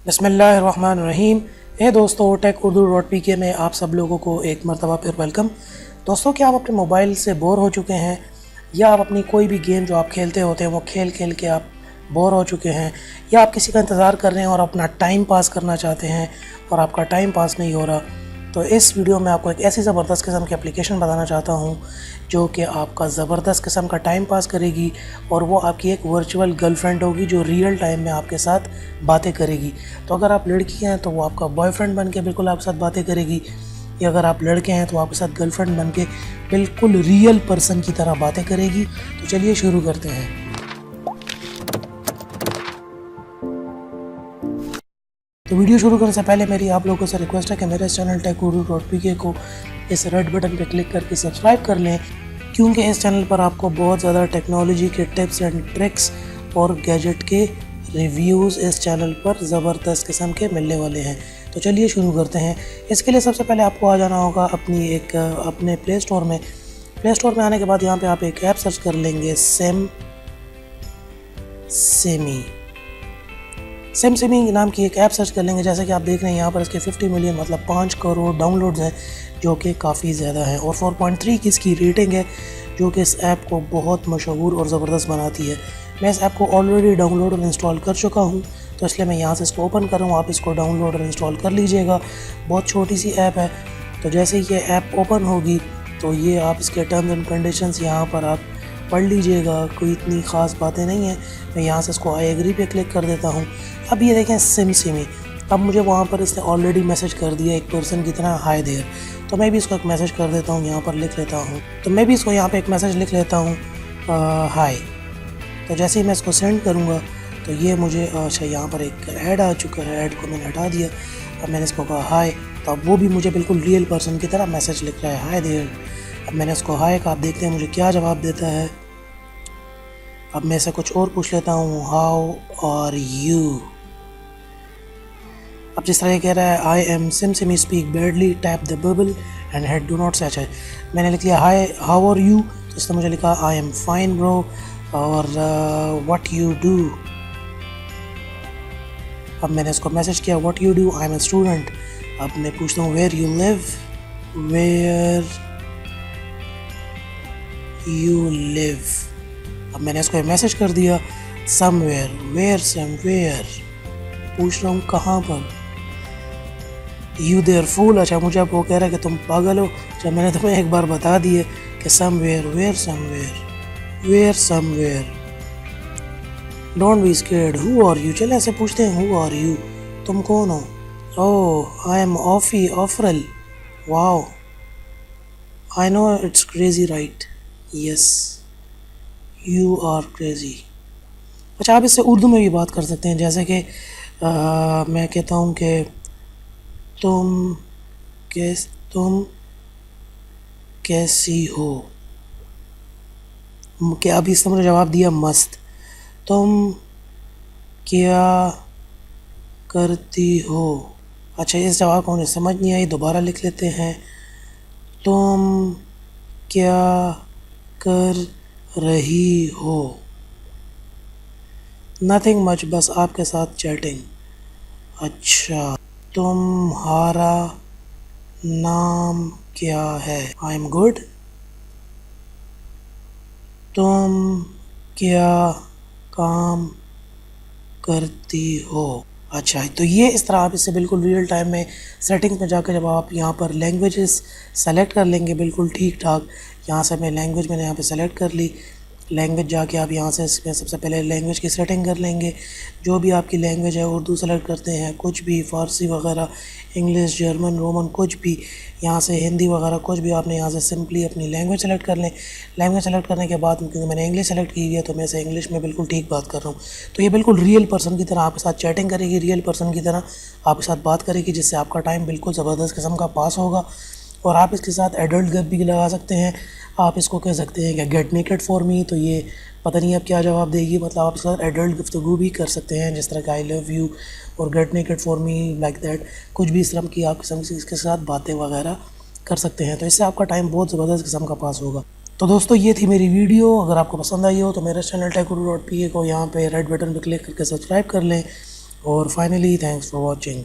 बिस्मिल्लाहिर्रहमानिर्रहीम। दोस्तों, take Urdu .pk में आप सब लोगों को एक मरतबा फिर वेलकम। दोस्तों, क्या आप अपने मोबाइल से बोर हो चुके हैं या आप अपनी कोई भी गेम जो आप खेलते होते हैं वो खेल खेल के आप बोर हो चुके हैं, या आप किसी का इंतज़ार कर रहे हैं और अपना टाइम पास करना चाहते हैं और आपका टाइम पास नहीं हो रहा, तो इस वीडियो में आपको एक ऐसी ज़बरदस्त किस्म की एप्लीकेशन बताना चाहता हूँ जो कि आपका ज़बरदस्त किस्म का टाइम पास करेगी, और वो आपकी एक वर्चुअल गर्लफ्रेंड होगी जो रियल टाइम में आपके साथ बातें करेगी। तो अगर आप लड़की हैं तो वो आपका बॉयफ्रेंड बन के बिल्कुल आपके साथ बातें करेगी, या अगर आप लड़के हैं तो आपके साथ गर्लफ्रेंड बन के बिल्कुल रियल पर्सन की तरह बातें करेगी। तो चलिए शुरू करते हैं। तो वीडियो शुरू करने से पहले मेरी आप लोगों से रिक्वेस्ट है कि मेरे इस चैनल टेक उर्दू .pk को इस रेड बटन पर क्लिक करके सब्सक्राइब कर लें, क्योंकि इस चैनल पर आपको बहुत ज़्यादा टेक्नोलॉजी के टिप्स एंड ट्रिक्स और गैजेट के रिव्यूज़ इस चैनल पर ज़बरदस्त किस्म के मिलने वाले हैं। तो चलिए शुरू करते हैं। इसके लिए सबसे पहले आपको आ जाना होगा अपने प्ले स्टोर में। प्ले स्टोर में आने के बाद यहाँ पे आप एक ऐप सर्च कर लेंगे, सेमसेमी नाम की एक ऐप सर्च कर लेंगे। जैसे कि आप देख रहे हैं यहाँ पर इसके 50 मिलियन मतलब 5 करोड़ डाउनलोड्स हैं, जो कि काफ़ी ज़्यादा हैं, और 4.3 की इसकी रेटिंग है, जो कि इस ऐप को बहुत मशहूर और ज़बरदस्त बनाती है। मैं इस ऐप को ऑलरेडी डाउनलोड और इंस्टॉल कर चुका हूँ, तो इसलिए मैं यहाँ से इसको ओपन कर रहा हूँ। आप इसको डाउनलोड और इंस्टॉल कर लीजिएगा। बहुत छोटी सी ऐप है। तो जैसे ही ये ऐप ओपन होगी तो ये आप इसके टर्म्स एंड कंडीशंस यहाँ पर आप पढ़ लीजिएगा। कोई इतनी ख़ास बातें नहीं है। मैं यहाँ से इसको आई एग्री पे क्लिक कर देता हूँ। अब ये देखें सेमसेमी, अब मुझे वहाँ पर इसने ऑलरेडी मैसेज कर दिया एक पर्सन की तरह, हाय देयर। तो मैं भी इसको एक मैसेज कर देता हूँ, यहाँ पर लिख लेता हूँ। तो मैं भी इसको यहाँ पे एक मैसेज लिख लेता हूँ, हाय। तो जैसे ही मैं इसको सेंड करूँगा तो ये मुझे अच्छा यहाँ पर एक ऐड आ चुका है। ऐड को मैंने हटा दिया। अब मैंने इसको कहा हाय, तो अब वो भी मुझे बिल्कुल रियल पर्सन की तरह मैसेज लिख रहा है, हाय देयर। अब मैंने इसको हाय का, आप देखते हैं मुझे क्या जवाब देता है। अब मैं इसे कुछ और पूछ लेता हूँ, हाउ आर यू। अब जिस तरह कह रहा है, आई एम सेमसेमी, speak badly, tap the bubble and head do not such. मैंने लिख लिया हाय, हाउ आर यू, तो इसने मुझे लिखा आई एम फाइन ब्रो, और व्हाट यू डू। अब मैंने इसको मैसेज किया, what you do, I am a student. अब मैं पूछता हूँ, where you live, where you live. अब मैंने इसको मैसेज कर दिया, समवेयर, वेयर समवेयर, पूछ रहा हूँ कहाँ पर। यू देयर फूल, अच्छा मुझे अब वो कह रहा है कि तुम पागल हो। जब मैंने तुम्हें एक बार बता दिए कि somewhere, where somewhere, where somewhere, don't be scared, who are you. चले ऐसे पूछते हैं, हु आर यू, तुम कौन हो। ओह, आई एम ऑफी, ऑफरल, wow, I know it's crazy right, yes you are crazy. अच्छा, आप इससे उर्दू में भी बात कर सकते हैं। जैसे कि मैं कहता हूँ कि तुम कैसी हो। क्या, अभी इसने मुझे जवाब दिया मस्त। तुम क्या करती हो। अच्छा, इस जवाब को मुझे समझ नहीं आई, दोबारा लिख लेते हैं। तुम क्या कर रही हो। नथिंग मच, बस आपके साथ चैटिंग। अच्छा, तुम्हारा नाम क्या है। I am good. तुम क्या काम करती हो। अच्छा, तो ये इस तरह आप इससे बिल्कुल रियल टाइम में सेटिंग्स में जाकर जब आप यहाँ पर लैंग्वेजेस सेलेक्ट कर लेंगे बिल्कुल ठीक ठाक। यहाँ से मैं लैंग्वेज मैंने यहाँ पे सेलेक्ट कर ली। लैंग्वेज जाके आप यहाँ से इसमें सबसे पहले लैंग्वेज की सेटिंग कर लेंगे। जो भी आपकी लैंग्वेज है, उर्दू सेलेक्ट करते हैं, कुछ भी फ़ारसी वगैरह, इंग्लिश, जर्मन, रोमन, कुछ भी, यहाँ से हिंदी वगैरह कुछ भी, आपने यहाँ से सिंपली अपनी लैंग्वेज सेलेक्ट कर लें। लैंग्वेज सेलेक्ट करने के बाद, क्योंकि मैंने इंग्लिश सेलेक्ट की है तो मैं इसे इंग्लिश में बिल्कुल ठीक बात कर रहा हूँ। तो ये बिल्कुल रियल पर्सन की तरह आपके साथ चैटिंग करेगी, रियल पर्सन की तरह आपके साथ बात करेगी, जिससे आपका टाइम बिल्कुल ज़बरदस्त किस्म का पास होगा। और आप इसके साथ एडल्ट गप भी लगा सकते हैं। आप इसको कह सकते हैं कि गेट नेकेड फॉर मी, तो ये पता नहीं अब क्या जवाब देगी। मतलब आप इसके साथ एडल्ट गुफ्तगू भी कर सकते हैं, जिस तरह का आई लव यू और get naked for me like that, कुछ भी इस तरह की आप किस्म से इसके साथ बातें वगैरह कर सकते हैं। तो इससे आपका टाइम बहुत ज़बरदस्त किस्म का पास होगा। तो दोस्तों, ये थी मेरी वीडियो। अगर आपको पसंद आई हो तो मेरे चैनल टेक उर्दू .pk को यहाँ पे रेड बटन पर क्लिक करके सब्सक्राइब कर लें, और फाइनली थैंक्स फॉर वॉचिंग।